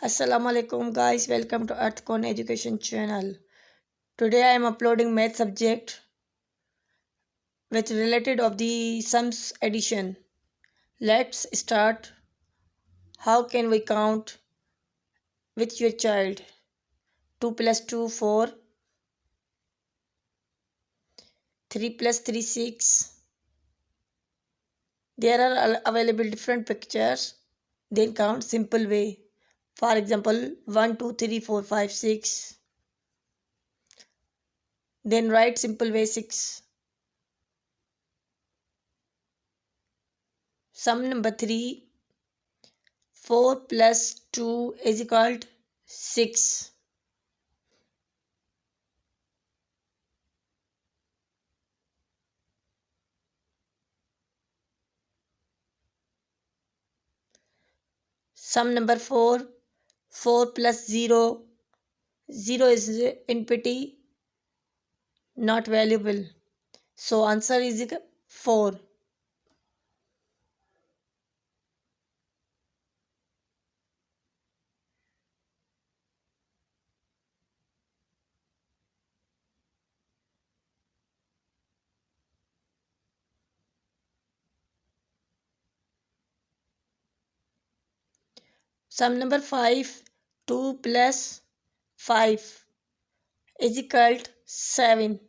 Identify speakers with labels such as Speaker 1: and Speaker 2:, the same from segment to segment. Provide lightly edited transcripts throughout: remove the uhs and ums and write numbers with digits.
Speaker 1: Assalamu alaikum guys, welcome to Earth Con Education channel. Today I am uploading math subject with related of the sums addition. Let's start. How can we count with your child? 2 plus 2 4, 3 plus 3 6. There are available different pictures. Then count simple way. For example, 1 2 3 4 5 6. Then write simple way 6. Sum number 3. 4 plus 2 is equal to 6. Sum number 4. 4 plus 0. 0 is empty, not valuable. So answer is 4. Sum number 5. 2 plus 5 is equal to 7.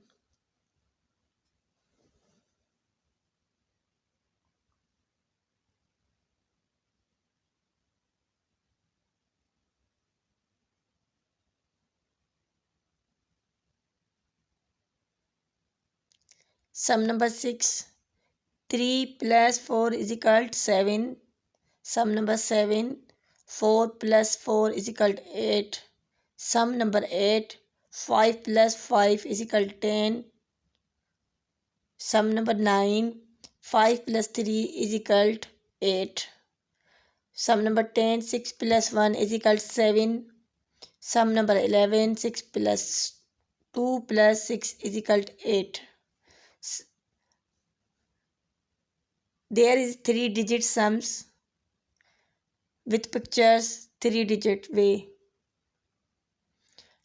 Speaker 1: Sum number 6. 3 plus 4 is equal to 7. Sum number 7. 4 plus 4 is equal to 8. Sum number 8. 5 plus 5 is equal to 10. Sum number 9. 5 plus 3 is equal to 8. Sum number 10. 6 plus 1 is equal to 7. Sum number 11. 6 plus 2 plus 6 is equal to 8. There is 3-digit sums with pictures 3-digit way.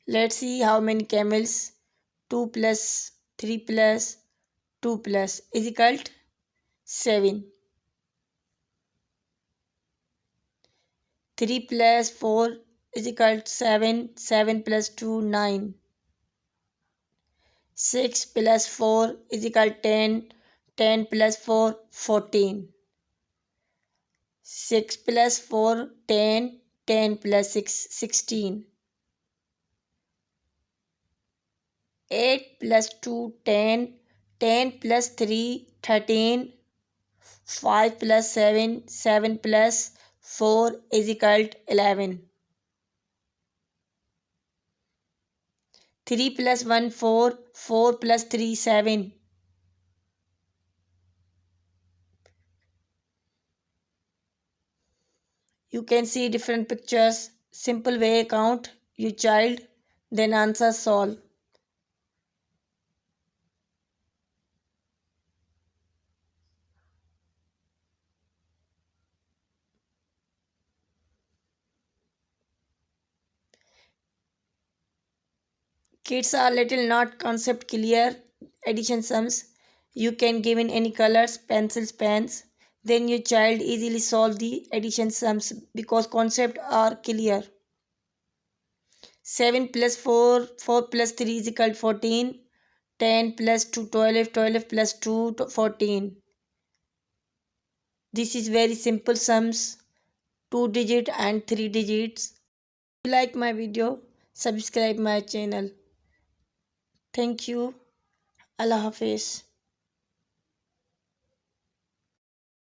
Speaker 1: Let's see how many camels. 2 plus 3 plus 2 plus is equal to 7. 3 plus 4 is equal to 7. 7 plus 2 9. 6 plus 4 is equal to 10. 10 plus 4 14. 6 plus 4 10. 10 plus 6 16. 8 plus 2 10. 10 plus 3 13. 5 plus 7 7 plus 4 is equal to 11. 3 plus 1 4. 4 plus 3 7. You can see different pictures. Simple way count your child, then answer solve. Kids are little not concept clear. Addition sums. You can give in any colors, pencils, pens. Then your child easily solve the addition sums because concept are clear. 7 plus 4, 4 plus 3 is equal to 14. 10 plus 2, 12, 12 plus 2, 14. This is very simple sums, 2 digit and 3 digits. If you like my video, subscribe my channel. Thank you. Allah Hafiz.